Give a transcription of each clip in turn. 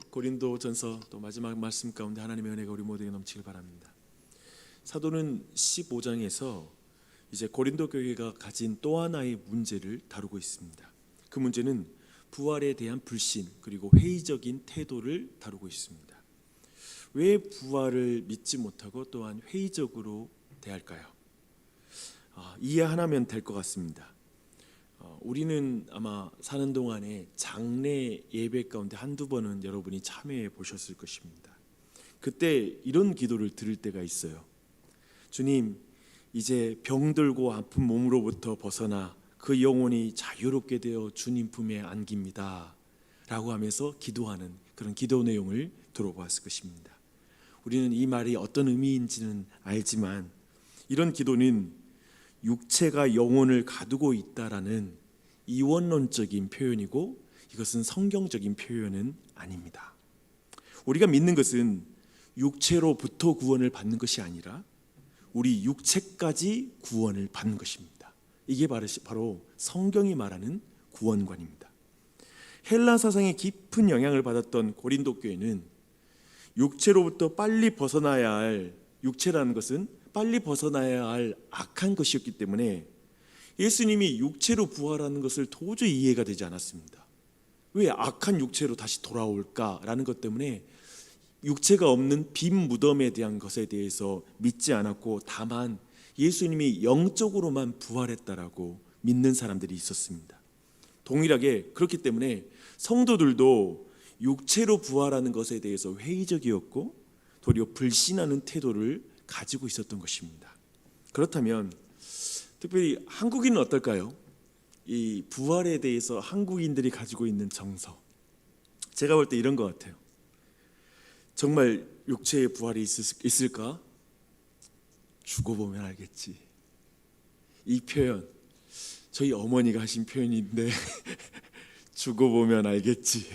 고린도전서 또 마지막 말씀 가운데 하나님의 은혜가 우리 모두에게 넘치길 바랍니다. 사도는 15장에서 이제 고린도 교회가 가진 또 하나의 문제를 다루고 있습니다. 그 문제는 부활에 대한 불신 그리고 회의적인 태도를 다루고 있습니다. 왜 부활을 믿지 못하고 또한 회의적으로 대할까요? 이해 하나면 될 것 같습니다. 우리는 아마 사는 동안에 장례 예배 가운데 한두 번은 여러분이 참여해 보셨을 것입니다. 그때 이런 기도를 들을 때가 있어요. 주님, 이제 병들고 아픈 몸으로부터 벗어나 그 영혼이 자유롭게 되어 주님 품에 안깁니다 라고 하면서 기도하는 그런 기도 내용을 들어보았을 것입니다. 우리는 이 말이 어떤 의미인지는 알지만 이런 기도는 육체가 영혼을 가두고 있다라는 이원론적인 표현이고 이것은 성경적인 표현은 아닙니다. 우리가 믿는 것은 육체로부터 구원을 받는 것이 아니라 우리 육체까지 구원을 받는 것입니다. 이게 바로 성경이 말하는 구원관입니다. 헬라 사상의 깊은 영향을 받았던 고린도 교회는 육체로부터 빨리 벗어나야 할, 육체라는 것은 빨리 벗어나야 할 악한 것이었기 때문에 예수님이 육체로 부활하는 것을 도저히 이해가 되지 않았습니다. 왜 악한 육체로 다시 돌아올까라는 것 때문에 육체가 없는 빈 무덤에 대한 것에 대해서 믿지 않았고 다만 예수님이 영적으로만 부활했다라고 믿는 사람들이 있었습니다. 동일하게 그렇기 때문에 성도들도 육체로 부활하는 것에 대해서 회의적이었고 도리어 불신하는 태도를 가지고 있었던 것입니다. 그렇다면 특별히 한국인은 어떨까요? 이 부활에 대해서 한국인들이 가지고 있는 정서, 제가 볼 때 이런 것 같아요. 정말 육체의 부활이 있을까? 죽어보면 알겠지. 이 표현 저희 어머니가 하신 표현인데 죽어보면 알겠지.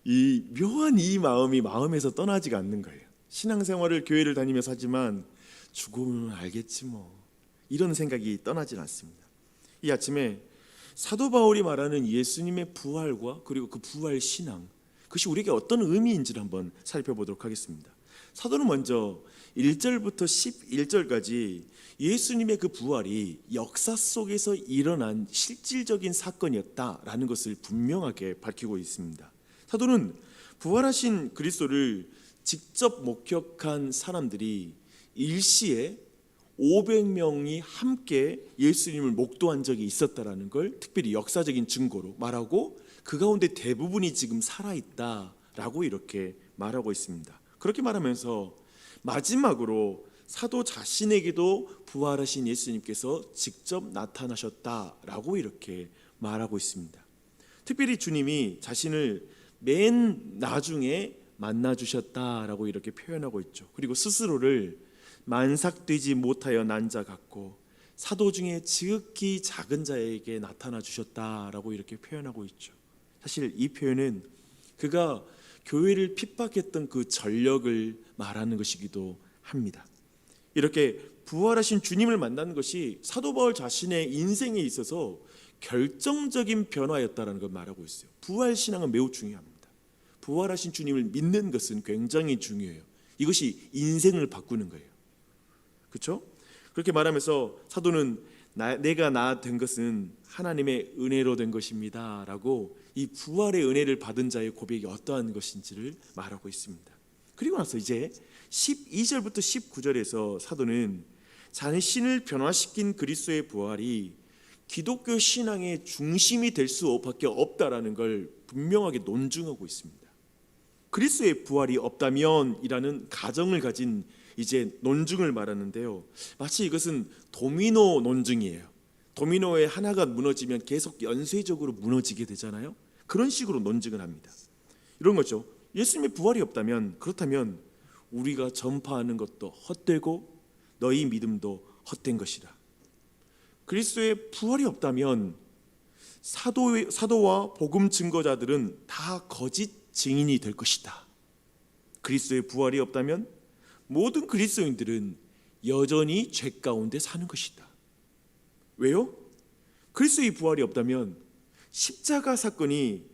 이 묘한 이 마음이 마음에서 떠나지가 않는 거예요. 신앙생활을 교회를 다니면서 하지만 죽어보면 알겠지 뭐, 이런 생각이 떠나질 않습니다. 이 아침에 사도 바울이 말하는 예수님의 부활과 그리고 그 부활 신앙, 그것이 우리에게 어떤 의미인지를 한번 살펴보도록 하겠습니다. 사도는 먼저 1절부터 11절까지 예수님의 그 부활이 역사 속에서 일어난 실질적인 사건이었다라는 것을 분명하게 밝히고 있습니다. 사도는 부활하신 그리스도를 직접 목격한 사람들이 일시에 500명이 함께 예수님을 목도한 적이 있었다라는 걸 특별히 역사적인 증거로 말하고 그 가운데 대부분이 지금 살아있다라고 이렇게 말하고 있습니다. 그렇게 말하면서 마지막으로 사도 자신에게도 부활하신 예수님께서 직접 나타나셨다라고 이렇게 말하고 있습니다. 특별히 주님이 자신을 맨 나중에 만나주셨다라고 이렇게 표현하고 있죠. 그리고 스스로를 만삭되지 못하여 난 자 같고 사도 중에 지극히 작은 자에게 나타나 주셨다라고 이렇게 표현하고 있죠. 사실 이 표현은 그가 교회를 핍박했던 그 전력을 말하는 것이기도 합니다. 이렇게 부활하신 주님을 만나는 것이 사도 바울 자신의 인생에 있어서 결정적인 변화였다라는 걸 말하고 있어요. 부활 신앙은 매우 중요합니다. 부활하신 주님을 믿는 것은 굉장히 중요해요. 이것이 인생을 바꾸는 거예요. 그렇죠? 그렇게 말하면서 사도는 내가 나 된 것은 하나님의 은혜로 된 것입니다 라고 이 부활의 은혜를 받은 자의 고백이 어떠한 것인지를 말하고 있습니다. 그리고 나서 이제 12절부터 19절에서 사도는 자신을 변화시킨 그리스도의 부활이 기독교 신앙의 중심이 될 수밖에 없다라는 걸 분명하게 논증하고 있습니다. 그리스도의 부활이 없다면 이라는 가정을 가진 이제 논증을 말하는데요, 마치 이것은 도미노 논증이에요. 도미노의 하나가 무너지면 계속 연쇄적으로 무너지게 되잖아요. 그런 식으로 논증을 합니다. 이런 거죠. 예수님의 부활이 없다면, 그렇다면 우리가 전파하는 것도 헛되고 너희 믿음도 헛된 것이다. 그리스도의 부활이 없다면 사도와 복음 증거자들은 다 거짓 증인이 될 것이다. 그리스도의 부활이 없다면 모든 그리스도인들은 여전히 죄 가운데 사는 것이다. 왜요? 그리스도의 부활이 없다면 십자가 사건이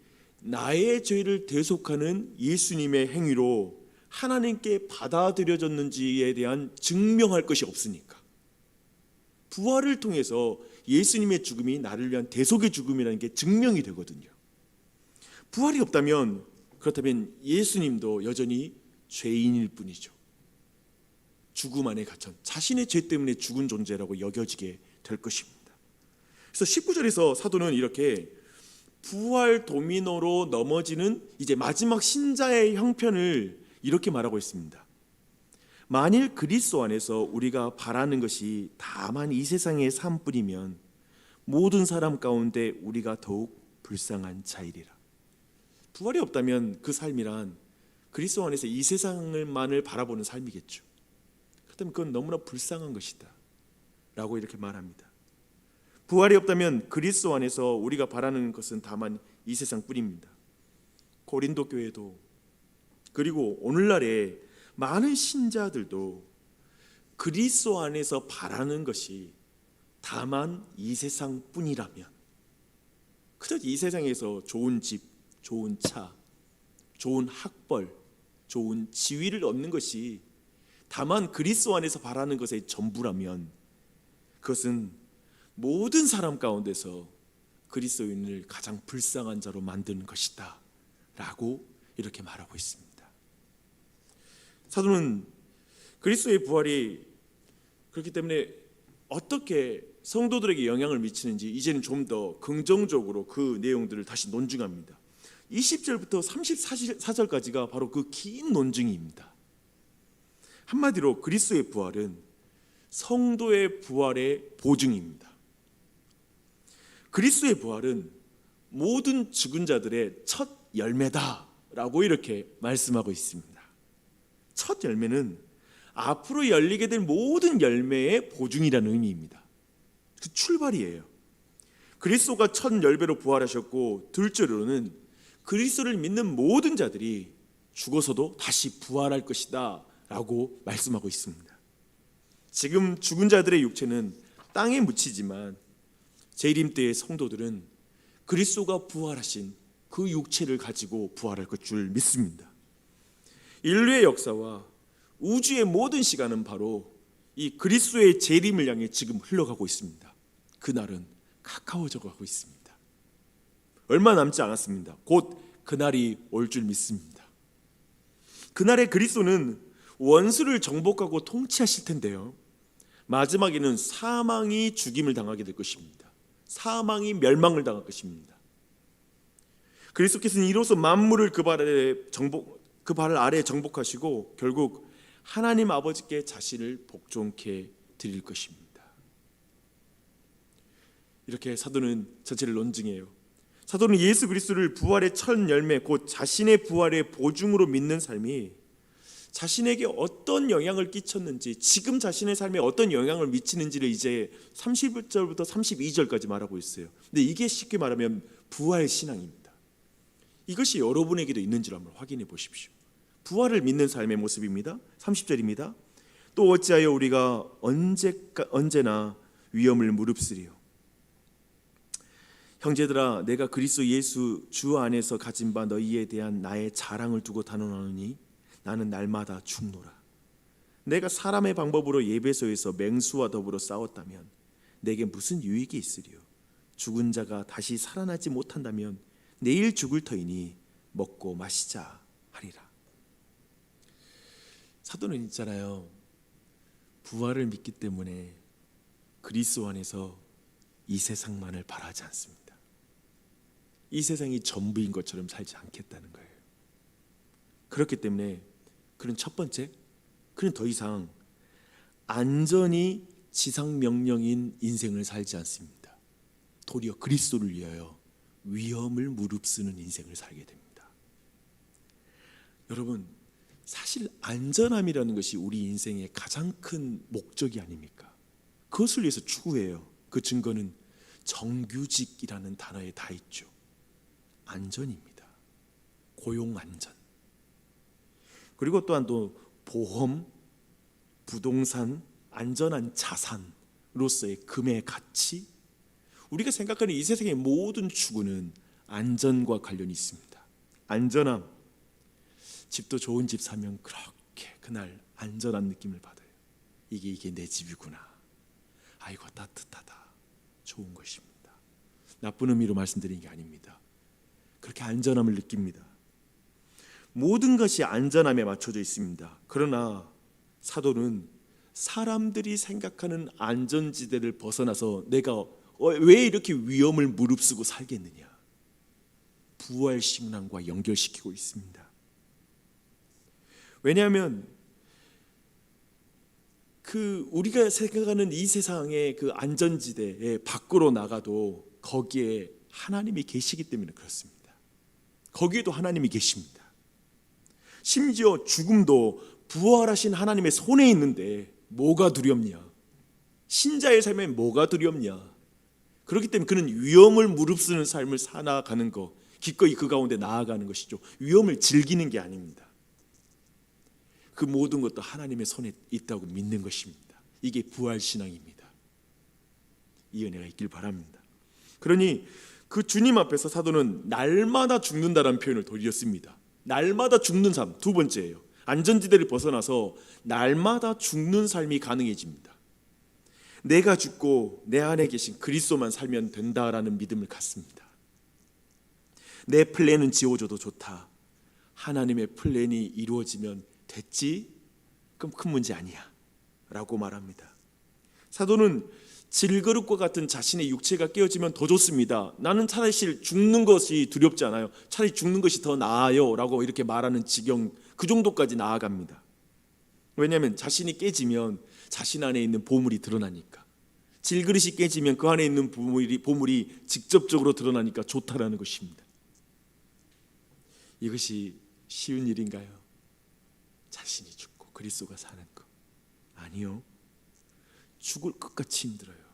나의 죄를 대속하는 예수님의 행위로 하나님께 받아들여졌는지에 대한 증명할 것이 없으니까. 부활을 통해서 예수님의 죽음이 나를 위한 대속의 죽음이라는 게 증명이 되거든요. 부활이 없다면, 그렇다면 예수님도 여전히 죄인일 뿐이죠. 죽음 안에 갇힌, 자신의 죄 때문에 죽은 존재라고 여겨지게 될 것입니다. 그래서 19절에서 사도는 이렇게 부활 도미노로 넘어지는 이제 마지막 신자의 형편을 이렇게 말하고 있습니다. 만일 그리스도 안에서 우리가 바라는 것이 다만 이 세상의 삶뿐이면 모든 사람 가운데 우리가 더욱 불쌍한 자이리라. 부활이 없다면 그 삶이란 그리스도 안에서 이 세상을만을 바라보는 삶이겠죠. 그렇다면 그건 너무나 불쌍한 것이다 라고 이렇게 말합니다. 부활이 없다면 그리스도 안에서 우리가 바라는 것은 다만 이 세상뿐입니다. 고린도 교회도, 그리고 오늘날의 많은 신자들도 그리스도 안에서 바라는 것이 다만 이 세상뿐이라면, 그저 이 세상에서 좋은 집, 좋은 차, 좋은 학벌, 좋은 지위를 얻는 것이 다만 그리스도 안에서 바라는 것의 전부라면, 그것은 모든 사람 가운데서 그리스도인을 가장 불쌍한 자로 만드는 것이다 라고 이렇게 말하고 있습니다. 사도는 그리스도의 부활이 그렇기 때문에 어떻게 성도들에게 영향을 미치는지 이제는 좀 더 긍정적으로 그 내용들을 다시 논증합니다. 20절부터 34절까지가 바로 그 긴 논증입니다. 한마디로 그리스도의 부활은 성도의 부활의 보증입니다. 그리스도의 부활은 모든 죽은 자들의 첫 열매다라고 이렇게 말씀하고 있습니다. 첫 열매는 앞으로 열리게 될 모든 열매의 보증이라는 의미입니다. 그 출발이에요. 그리스도가 첫 열매로 부활하셨고, 둘째로는 그리스도를 믿는 모든 자들이 죽어서도 다시 부활할 것이다 라고 말씀하고 있습니다. 지금 죽은 자들의 육체는 땅에 묻히지만 재림 때의 성도들은 그리스도가 부활하신 그 육체를 가지고 부활할 것 줄 믿습니다. 인류의 역사와 우주의 모든 시간은 바로 이 그리스도의 재림을 향해 지금 흘러가고 있습니다. 그날은 가까워져 가고 있습니다. 얼마 남지 않았습니다. 곧 그날이 올 줄 믿습니다. 그날의 그리스도는 원수를 정복하고 통치하실 텐데요, 마지막에는 사망이 죽임을 당하게 될 것입니다. 사망이 멸망을 당할 것입니다. 그리스도께서는 이로써 만물을 그 발 아래 정복하시고 결국 하나님 아버지께 자신을 복종케 드릴 것입니다. 이렇게 사도는 전체를 논증해요. 사도는 예수 그리스도를 부활의 첫 열매, 곧 자신의 부활의 보증으로 믿는 삶이 자신에게 어떤 영향을 끼쳤는지, 지금 자신의 삶에 어떤 영향을 미치는지를 이제 31절부터 32절까지 말하고 있어요. 근데 이게 쉽게 말하면 부활 신앙입니다. 이것이 여러분에게도 있는지를 한번 확인해 보십시오. 부활을 믿는 삶의 모습입니다. 30절입니다. 또 어찌하여 우리가 언제나 위험을 무릅쓰리요. 형제들아, 내가 그리스도 예수 주 안에서 가진 바 너희에 대한 나의 자랑을 두고 단언하노니 나는 날마다 죽노라. 내가 사람의 방법으로 예배소에서 맹수와 더불어 싸웠다면 내게 무슨 유익이 있으리요. 죽은 자가 다시 살아나지 못한다면 내일 죽을 터이니 먹고 마시자 하리라. 사도는 있잖아요, 부활을 믿기 때문에 그리스도 안에서 이 세상만을 바라지 않습니다. 이 세상이 전부인 것처럼 살지 않겠다는 거예요. 그렇기 때문에 그는 첫 번째, 그는 더 이상 안전이 지상 명령인 인생을 살지 않습니다. 도리어 그리스도를 위하여 위험을 무릅쓰는 인생을 살게 됩니다. 여러분, 사실 안전함이라는 것이 우리 인생의 가장 큰 목적이 아닙니까? 그것을 위해서 추구해요. 그 증거는 정규직이라는 단어에 다 있죠. 안전입니다. 고용 안전. 그리고 또한 또 보험, 부동산, 안전한 자산으로서의 금의 가치. 우리가 생각하는 이 세상의 모든 추구는 안전과 관련이 있습니다. 안전함. 집도 좋은 집 사면 그렇게 그날 안전한 느낌을 받아요. 이게 내 집이구나. 아이고 따뜻하다. 좋은 것입니다. 나쁜 의미로 말씀드리는 게 아닙니다. 그렇게 안전함을 느낍니다. 모든 것이 안전함에 맞춰져 있습니다. 그러나 사도는 사람들이 생각하는 안전지대를 벗어나서 내가 왜 이렇게 위험을 무릅쓰고 살겠느냐, 부활 신앙과 연결시키고 있습니다. 왜냐하면 우리가 생각하는 이 세상의 그 안전지대에 밖으로 나가도 거기에 하나님이 계시기 때문에 그렇습니다. 거기에도 하나님이 계십니다. 심지어 죽음도 부활하신 하나님의 손에 있는데 뭐가 두렵냐? 신자의 삶에 뭐가 두렵냐? 그렇기 때문에 그는 위험을 무릅쓰는 삶을 살아가는 것, 기꺼이 그 가운데 나아가는 것이죠. 위험을 즐기는 게 아닙니다. 그 모든 것도 하나님의 손에 있다고 믿는 것입니다. 이게 부활신앙입니다. 이 은혜가 있길 바랍니다. 그러니 그 주님 앞에서 사도는 날마다 죽는다라는 표현을 돌렸습니다. 날마다 죽는 삶, 두 번째예요. 안전지대를 벗어나서 날마다 죽는 삶이 가능해집니다. 내가 죽고 내 안에 계신 그리스도만 살면 된다라는 믿음을 갖습니다. 내 플랜은 지워져도 좋다. 하나님의 플랜이 이루어지면 됐지? 그럼 큰 문제 아니야 라고 말합니다. 사도는 질그릇과 같은 자신의 육체가 깨어지면 더 좋습니다. 나는 차라리 죽는 것이 두렵지 않아요. 차라리 죽는 것이 더 나아요 라고 이렇게 말하는 지경, 그 정도까지 나아갑니다. 왜냐하면 자신이 깨지면 자신 안에 있는 보물이 드러나니까, 질그릇이 깨지면 그 안에 있는 보물이 직접적으로 드러나니까 좋다라는 것입니다. 이것이 쉬운 일인가요? 자신이 죽고 그리스도가 사는 것, 아니요. 죽을 것 같이 힘들어요.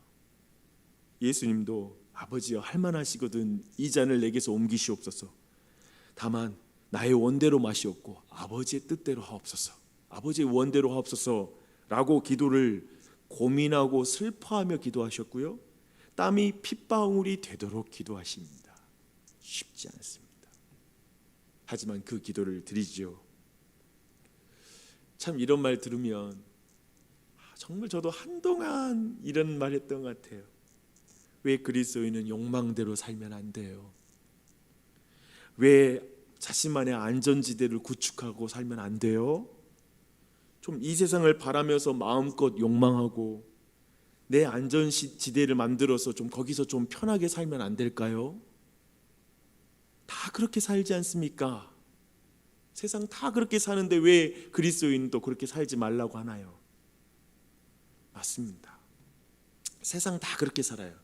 예수님도 아버지여 할만하시거든 이 잔을 내게서 옮기시옵소서. 다만 나의 원대로 마시옵고 아버지의 뜻대로 하옵소서. 아버지의 원대로 하옵소서 라고 기도를 고민하고 슬퍼하며 기도하셨고요, 땀이 핏방울이 되도록 기도하십니다. 쉽지 않습니다. 하지만 그 기도를 드리죠. 참 이런 말 들으면 정말 저도 한동안 이런 말 했던 것 같아요. 왜 그리스도인은 욕망대로 살면 안 돼요? 왜 자신만의 안전지대를 구축하고 살면 안 돼요? 좀 이 세상을 바라면서 마음껏 욕망하고 내 안전지대를 만들어서 좀 거기서 좀 편하게 살면 안 될까요? 다 그렇게 살지 않습니까? 세상 다 그렇게 사는데 왜 그리스도인은 또 그렇게 살지 말라고 하나요? 맞습니다. 세상 다 그렇게 살아요.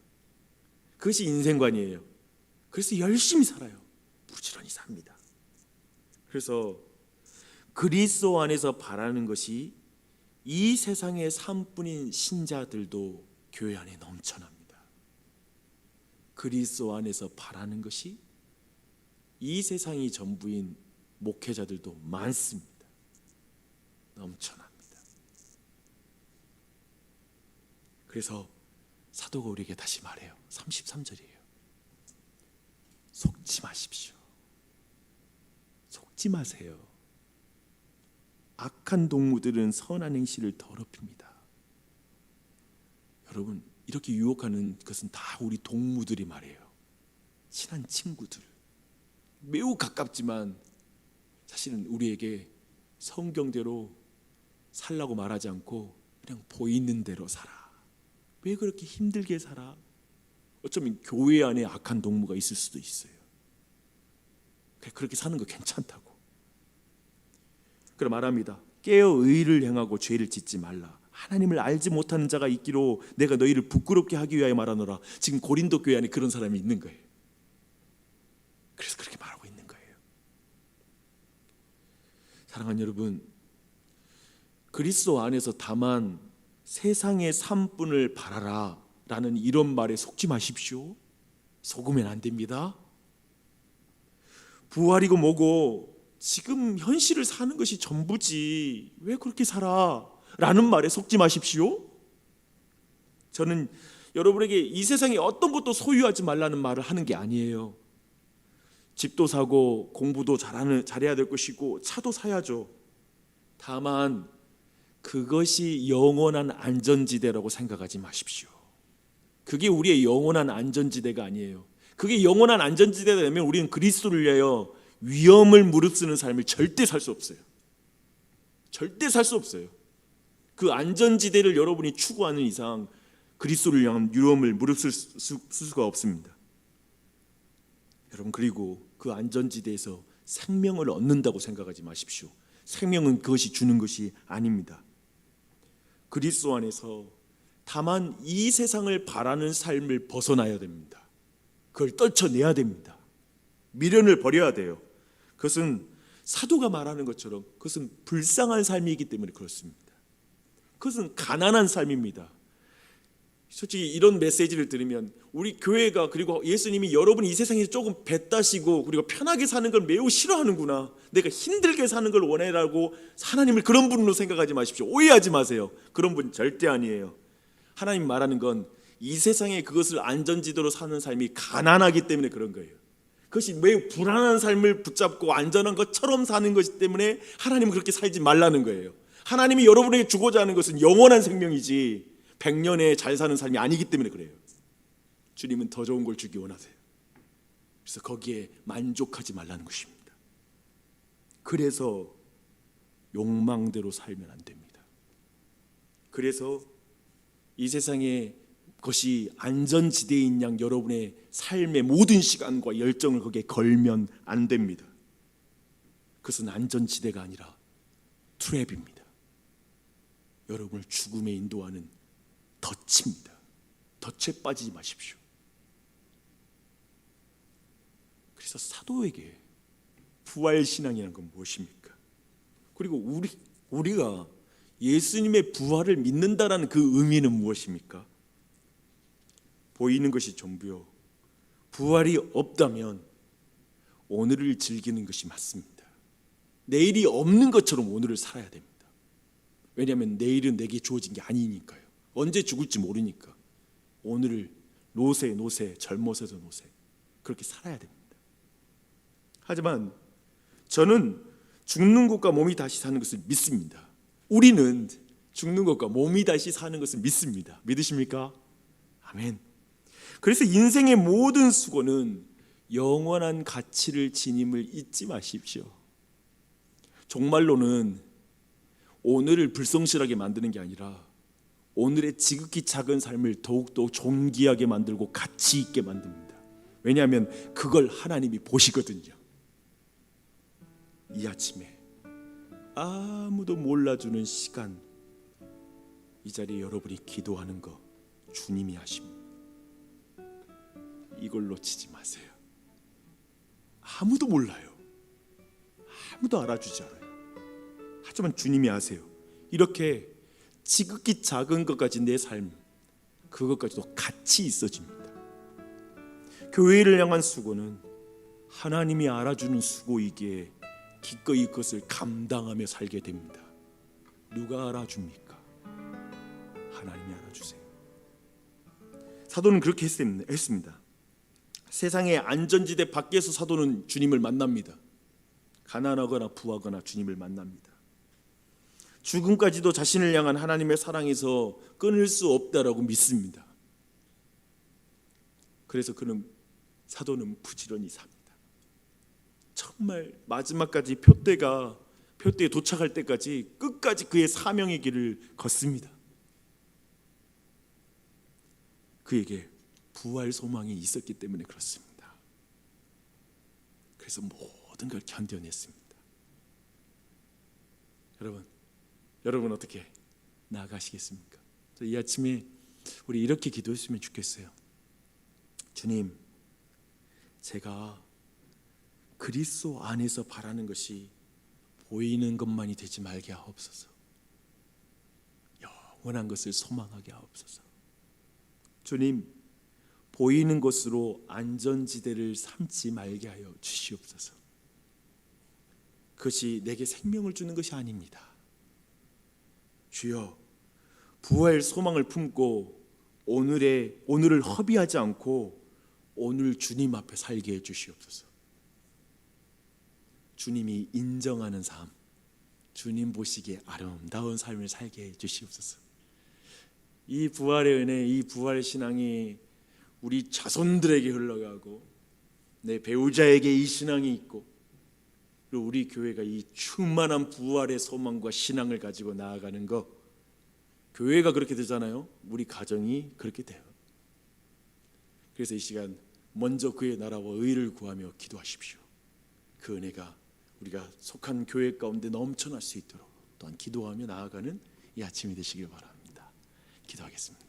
그것이 인생관이에요. 그래서 열심히 살아요. 부지런히 삽니다. 그래서 그리스도 안에서 바라는 것이 이 세상의 삶뿐인 신자들도 교회 안에 넘쳐납니다. 그리스도 안에서 바라는 것이 이 세상이 전부인 목회자들도 많습니다. 넘쳐납니다. 그래서 사도가 우리에게 다시 말해요. 33절이에요. 속지 마십시오. 속지 마세요. 악한 동무들은 선한 행실을 더럽힙니다. 여러분, 이렇게 유혹하는 것은 다 우리 동무들이 말이에요. 친한 친구들, 매우 가깝지만 사실은 우리에게 성경대로 살라고 말하지 않고 그냥 보이는 대로 살아. 왜 그렇게 힘들게 살아? 어쩌면 교회 안에 악한 동무가 있을 수도 있어요. 그렇게 사는 거 괜찮다고. 그럼 말합니다. 깨어 의를 행하고 죄를 짓지 말라. 하나님을 알지 못하는 자가 있기로 내가 너희를 부끄럽게 하기 위하여 말하노라. 지금 고린도 교회 안에 그런 사람이 있는 거예요. 그래서 그렇게 말하고 있는 거예요. 사랑하는 여러분, 그리스도 안에서 다만 세상의 삶뿐을 바라라 라는 이런 말에 속지 마십시오. 속으면 안 됩니다. 부활이고 뭐고 지금 현실을 사는 것이 전부지 왜 그렇게 살아? 라는 말에 속지 마십시오. 저는 여러분에게 이 세상에 어떤 것도 소유하지 말라는 말을 하는 게 아니에요. 집도 사고 공부도 잘해야 될 것이고 차도 사야죠. 다만 그것이 영원한 안전지대라고 생각하지 마십시오. 그게 우리의 영원한 안전지대가 아니에요. 그게 영원한 안전지대가 되면 우리는 그리스도를 위하여 위험을 무릅쓰는 삶을 절대 살 수 없어요. 절대 살 수 없어요. 그 안전지대를 여러분이 추구하는 이상 그리스도를 향한 위험을 무릅쓸 수가 없습니다. 여러분, 그리고 그 안전지대에서 생명을 얻는다고 생각하지 마십시오. 생명은 그것이 주는 것이 아닙니다. 그리스도 안에서 다만 이 세상을 바라는 삶을 벗어나야 됩니다. 그걸 떨쳐내야 됩니다. 미련을 버려야 돼요. 그것은 사도가 말하는 것처럼 그것은 불쌍한 삶이기 때문에 그렇습니다. 그것은 가난한 삶입니다. 솔직히 이런 메시지를 들으면 우리 교회가, 그리고 예수님이 여러분이 이 세상에서 조금 배 따시고 그리고 편하게 사는 걸 매우 싫어하는구나, 내가 힘들게 사는 걸 원해라고 하나님을 그런 분으로 생각하지 마십시오. 오해하지 마세요. 그런 분 절대 아니에요. 하나님 말하는 건 이 세상에 그것을 안전지대로 사는 삶이 가난하기 때문에 그런 거예요. 그것이 매우 불안한 삶을 붙잡고 안전한 것처럼 사는 것이기 때문에 하나님은 그렇게 살지 말라는 거예요. 하나님이 여러분에게 주고자 하는 것은 영원한 생명이지 100년에 잘 사는 삶이 아니기 때문에 그래요. 주님은 더 좋은 걸 주기 원하세요. 그래서 거기에 만족하지 말라는 것입니다. 그래서 욕망대로 살면 안 됩니다. 그래서 이 세상에 것이 안전지대인 양 여러분의 삶의 모든 시간과 열정을 거기에 걸면 안 됩니다. 그것은 안전지대가 아니라 트랩입니다. 여러분을 죽음에 인도하는 덫입니다. 덫에 빠지지 마십시오. 그래서 사도에게 부활신앙이라는 건 무엇입니까? 그리고 우리가 예수님의 부활을 믿는다라는 그 의미는 무엇입니까? 보이는 것이 전부요, 부활이 없다면 오늘을 즐기는 것이 맞습니다. 내일이 없는 것처럼 오늘을 살아야 됩니다. 왜냐하면 내일은 내게 주어진 게 아니니까요. 언제 죽을지 모르니까 오늘을 노세 젊어서도 노세 그렇게 살아야 됩니다. 하지만 저는 죽는 것과 몸이 다시 사는 것을 믿습니다. 우리는 죽는 것과 몸이 다시 사는 것을 믿습니다. 믿으십니까? 아멘. 그래서 인생의 모든 수고는 영원한 가치를 지님을 잊지 마십시오. 정말로는 오늘을 불성실하게 만드는 게 아니라 오늘의 지극히 작은 삶을 더욱더 존귀하게 만들고 가치 있게 만듭니다. 왜냐하면 그걸 하나님이 보시거든요. 이 아침에 아무도 몰라주는 시간, 이 자리에 여러분이 기도하는 거 주님이 하십니다. 이걸 놓치지 마세요. 아무도 몰라요. 아무도 알아주지 않아요. 하지만 주님이 아세요. 이렇게 지극히 작은 것까지 내 삶, 그것까지도 가치 있어집니다. 교회를 향한 수고는 하나님이 알아주는 수고이기에 기꺼이 그것을 감당하며 살게 됩니다. 누가 알아줍니까? 하나님이 알아주세요. 사도는 그렇게 했습니다. 세상의 안전지대 밖에서 사도는 주님을 만납니다. 가난하거나 부하거나 주님을 만납니다. 죽음까지도 자신을 향한 하나님의 사랑에서 끊을 수 없다라고 믿습니다. 그래서 사도는 부지런히 삽니다. 정말 마지막까지 표대에 도착할 때까지 끝까지 그의 사명의 길을 걷습니다. 그에게 부활 소망이 있었기 때문에 그렇습니다. 그래서 모든 걸 견뎌냈습니다. 여러분 어떻게 나아가시겠습니까? 이 아침에 우리 이렇게 기도했으면 좋겠어요. 주님, 제가 그리스도 안에서 바라는 것이 보이는 것만이 되지 말게 하옵소서. 영원한 것을 소망하게 하옵소서. 주님, 보이는 것으로 안전지대를 삼지 말게 하여 주시옵소서. 그것이 내게 생명을 주는 것이 아닙니다. 주여, 부활 소망을 품고 오늘을 허비하지 않고 오늘 주님 앞에 살게 해 주시옵소서. 주님이 인정하는 삶, 주님 보시기에 아름다운 삶을 살게 해 주시옵소서. 이 부활의 은혜, 이 부활 신앙이 우리 자손들에게 흘러가고 내 배우자에게 이 신앙이 있고, 그리고 우리 교회가 이 충만한 부활의 소망과 신앙을 가지고 나아가는 것, 교회가 그렇게 되잖아요. 우리 가정이 그렇게 돼요. 그래서 이 시간 먼저 그의 나라와 의를 구하며 기도하십시오. 그 은혜가 우리가 속한 교회 가운데 넘쳐날 수 있도록 또한 기도하며 나아가는 이 아침이 되시길 바랍니다. 기도하겠습니다.